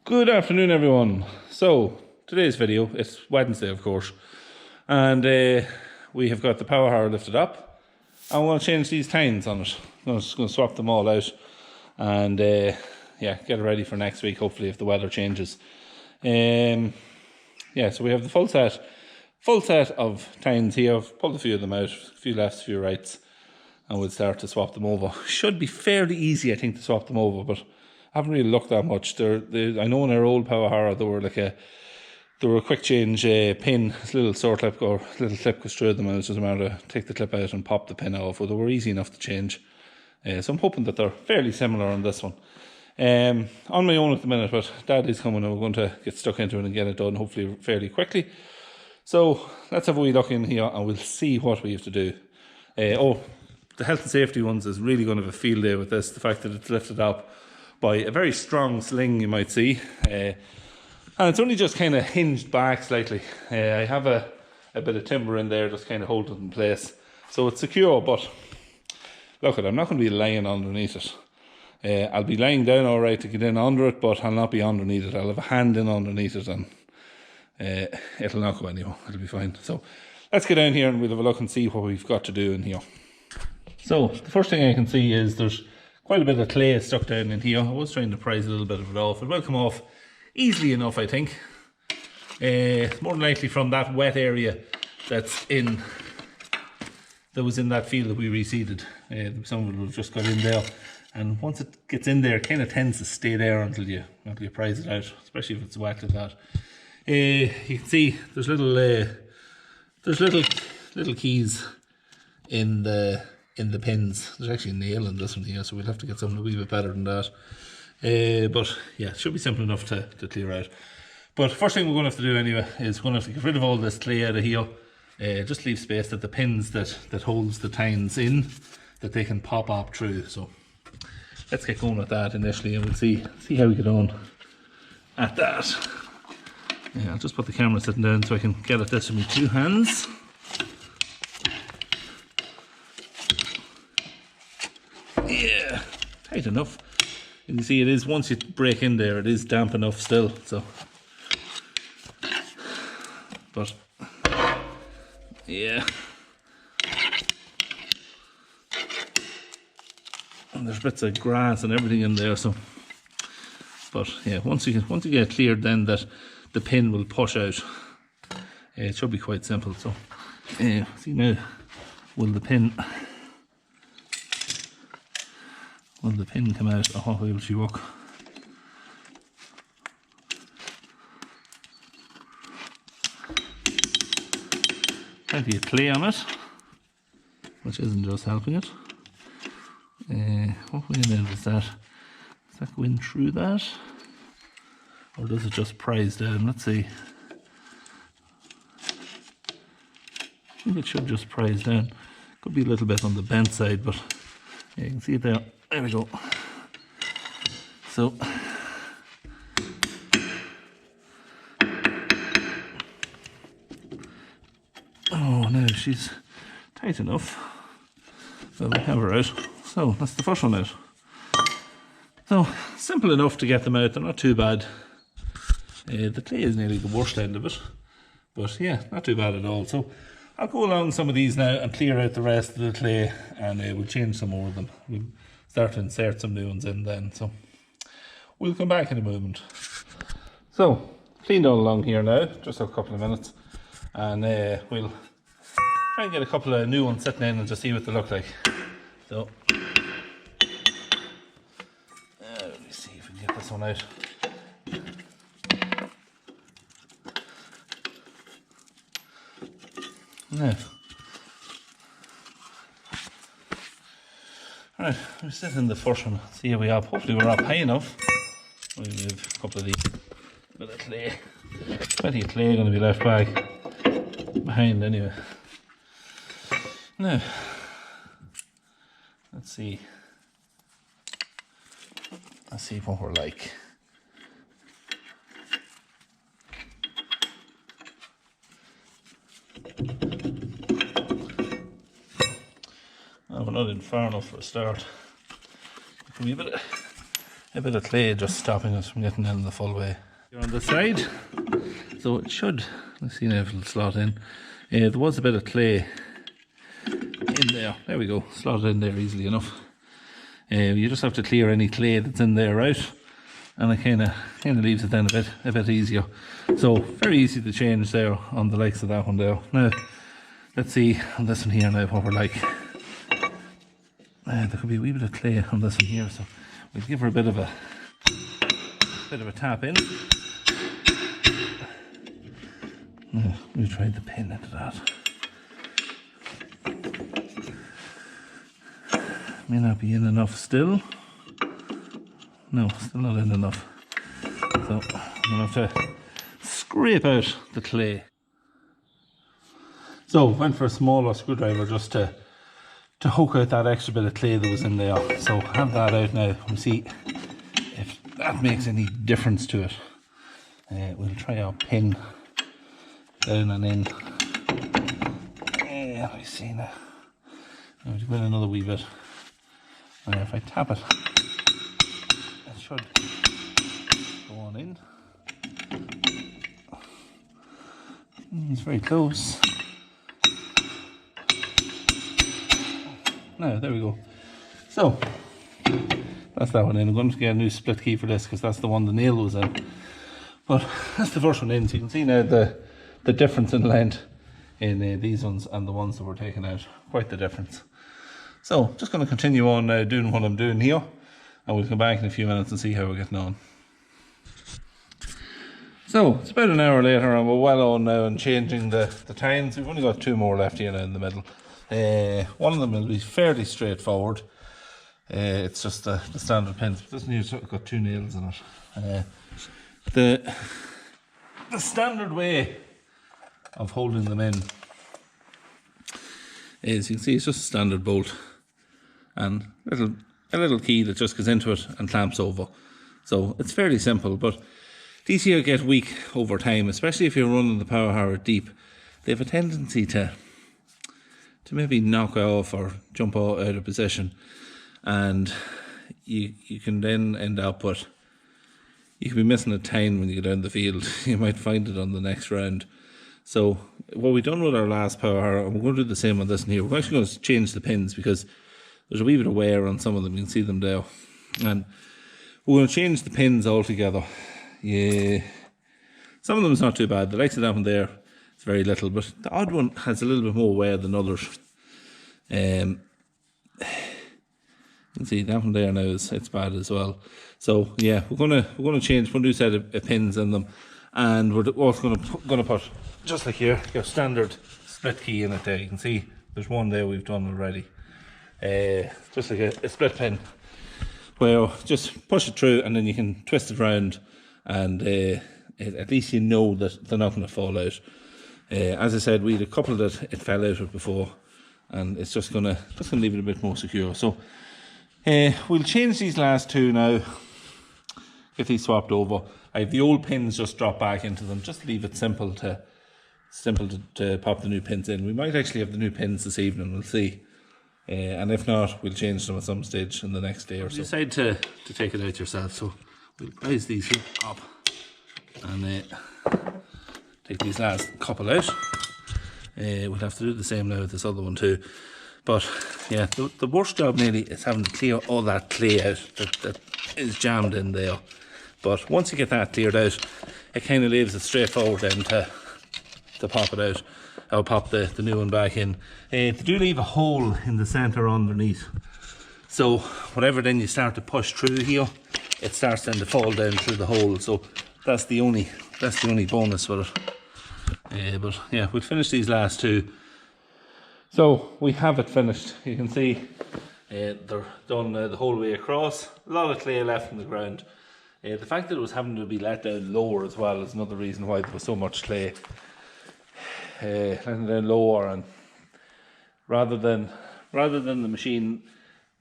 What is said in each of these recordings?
Good afternoon, everyone. So, today's video, it's Wednesday, of course, and we have got the Powerharrow lifted up. I'm going to change these tines on it. I'm just going to swap them all out and yeah, get it ready for next week, hopefully, if the weather changes. Yeah, so we have the full set of tines here. I've pulled a few of them out, a few lefts, a few rights, and we'll start to swap them over. Should be fairly easy, I think, to swap them over, but I haven't really looked that much. I know in our old Powerharrow they were a quick change pin, a little saw clip or little clip goes through them, and it's just a matter of take the clip out and pop the pin off. Well, they were easy enough to change. So I'm hoping that they're fairly similar on this one. On my own at the minute, but Dad is coming and we're going to get stuck into it and get it done hopefully fairly quickly. So let's have a wee look in here and we'll see what we have to do. The health and safety ones is really going to have a field day with this. The fact that it's lifted up by a very strong sling, you might see. And it's only just kind of hinged back slightly. I have a bit of timber in there just kind of holding it in place. So it's secure, but look, I'm not going to be laying underneath it. I'll be laying down all right to get in under it, but I'll not be underneath it. I'll have a hand in underneath it and it'll not go anywhere. It'll be fine. So let's get down here and we'll have a look and see what we've got to do in here. So the first thing I can see is there's quite a bit of clay stuck down in here. I was trying to prise a little bit of it off. It will come off easily enough, I think. More than likely from that wet area that was in that field that we reseeded. Some of it will have just got in there, and once it gets in there, it kind of tends to stay there until you prise it out, especially if it's wet like that. You can see there's little keys in the pins. There's actually a nail in this one here, so we'll have to get something a wee bit better than that. But yeah, it should be simple enough to clear out. But first thing we're going to have to do anyway is we're going to have to get rid of all this clay out of here. Just leave space that the pins that holds the tines in, that they can pop up through. So let's get going with that initially and we'll see how we get on at that. Yeah, I'll just put the camera sitting down so I can get at this with my two hands. Yeah, tight enough. You can see it is, once you break in there, it is damp enough still, so. But, yeah. And there's bits of grass and everything in there, so. But yeah, once you get cleared, then that the pin will push out. It should be quite simple, so. See now, will the pin come out, or how will she work? Plenty of clay on it, which isn't just helping it. What way then does that go in through that? Or does it just prise down? Let's see. I think it should just prise down. Could be a little bit on the bent side, but yeah, you can see it there. There we go. So oh no, she's tight enough. So we have her out. So that's the first one out. So simple enough to get them out. They're not too bad. The clay is nearly the worst end of it, but yeah, not too bad at all. So I'll go along some of these now and clear out the rest of the clay, and we'll change some more of them. We'll start to insert some new ones in then, so we'll come back in a moment. So cleaned all along here now, just a couple of minutes, and we'll try and get a couple of new ones sitting in and just see what they look like. So let me see if we can get this one out. Now, right, we're setting the first one, see how we are. Hopefully we're up high enough. We'll move a couple of these. Bit of clay. Plenty of clay going to be left back behind anyway. Now, let's see what we're like. We're not in far enough for a start. It can be a bit of a bit of clay just stopping us from getting in the full way. You're on the side, so it should, let's see now if it'll slot in. There was a bit of clay in there. There we go, slotted in there easily enough. You just have to clear any clay that's in there out, and it kind of leaves it then a bit easier. So very easy to change there on the likes of that one there. Now let's see on this one here now what we're like. There could be a wee bit of clay on this one here, so we'll give her a bit of a tap in. We tried the pin into that. May not be in enough still. No, still not in enough. So I'm gonna have to scrape out the clay. So went for a smaller screwdriver just to hook out that extra bit of clay that was in there. So have that out now and see if that makes any difference to it. We'll try our pin down and in. Let me see now. I'll do another wee bit. And if I tap it, it should go on in. It's very close. Now, there we go. So, that's that one in. I'm going to get a new split key for this because that's the one the nail was in. But that's the first one in. So you can see now the difference in length in these ones and the ones that were taken out. Quite the difference. So, just going to continue on now doing what I'm doing here, and we'll come back in a few minutes and see how we're getting on. So, it's about an hour later and we're well on now and changing the tines. We've only got two more left here now in the middle. One of them will be fairly straightforward. It's just the standard pins. This one here's got two nails in it. The standard way of holding them in is, you can see, it's just a standard bolt and a little key that just goes into it and clamps over. So it's fairly simple, but these here get weak over time, especially if you're running the Powerharrow deep. They have a tendency to maybe knock off or jump out of position, and you can then end up with, you could be missing a tine when you go down the field. You might find it on the next round. So what we've done with our last Powerharrow, and we're going to do the same on this one here, we're actually going to change the pins because there's a wee bit of wear on some of them. You can see them there, and we're going to change the pins altogether. Yeah, some of them is not too bad. The likes of that one there, it's very little, but the odd one has a little bit more wear than others. You can see that one there now it's bad as well. So yeah, we're gonna change, one new set of pins in them, and we're also gonna put, just like here, your standard split key in it there. You can see there's one there we've done already. Just like a split pin, where just push it through and then you can twist it around, and at least you know that they're not going to fall out. As I said, we had a couple that it fell out of before, and it's just gonna leave it a bit more secure. So we'll change these last two now, get these swapped over. I have the old pins just drop back into them, just leave it simple to pop the new pins in. We might actually have the new pins this evening, we'll see. And if not, we'll change them at some stage in the next day or so. Decide to take it out yourself, so we'll prise these here up and take these last couple out. We'll have to do the same now with this other one too. But yeah, the worst job nearly is having to clear all that clay out that is jammed in there. But once you get that cleared out, it kind of leaves it straightforward then to pop it out. I'll pop the new one back in. They do leave a hole in the centre underneath. So whatever then you start to push through here, it starts then to fall down through the hole. So that's the only bonus with it. But yeah, we'll finish these last two. So we have it finished. You can see they're done the whole way across. A lot of clay left in the ground. The fact that it was having to be let down lower as well is another reason why there was so much clay. Letting down lower, and rather than the machine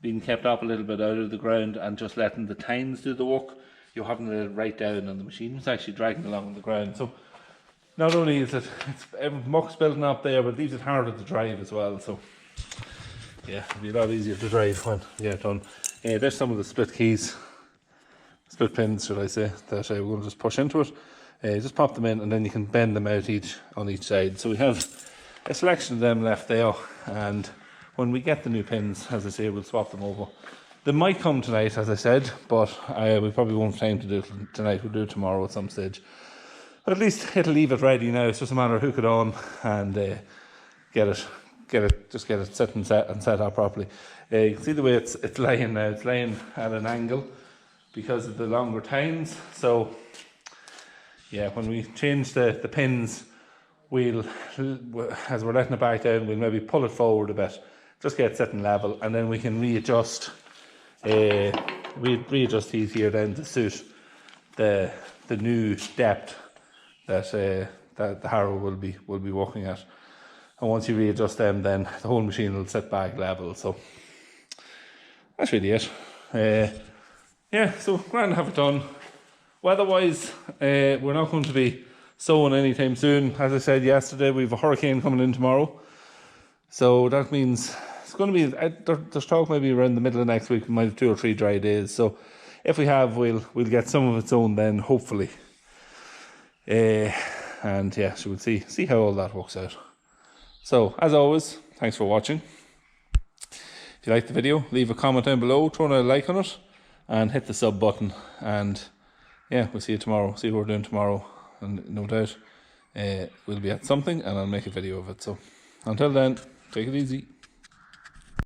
being kept up a little bit out of the ground and just letting the tines do the work, you're having to right down, and the machine was actually dragging along on the ground. So not only is it's muck's building up there, but it leaves it harder to drive as well. So yeah, it'll be a lot easier to drive when you get it done. There's some of the split keys split pins, should I say, that we're going to just push into it. Just pop them in, and then you can bend them out on each side. So we have a selection of them left there, and when we get the new pins, as I say, we'll swap them over. They might come tonight, as I said, but we probably won't have time to do it tonight. We'll do it tomorrow at some stage. But at least it'll leave it ready now. It's just a matter of hook it on and get it set up properly. You can see the way it's laying now. It's laying at an angle because of the longer tines. So yeah, when we change the pins, as we're letting it back down, we'll maybe pull it forward a bit, just get it sitting level, and then we can readjust. Readjust these here then to suit the new depth that the harrow will be working at. And once you readjust them, then the whole machine will sit back level. So that's really it. Yeah, so grand to have it done. Weather-wise, we're not going to be sowing anytime soon. As I said yesterday, we have a hurricane coming in tomorrow. So that means it's going to be, there's talk maybe around the middle of next week, we might have 2 or 3 dry days. So if we have, we'll get some of its own then, hopefully. And yeah, so we'll see how all that works out. So, as always, thanks for watching. If you liked the video, leave a comment down below, throw a like on it, and hit the sub button. And yeah, we'll see you tomorrow, see what we're doing tomorrow. And no doubt, we'll be at something, and I'll make a video of it. So, until then, take it easy.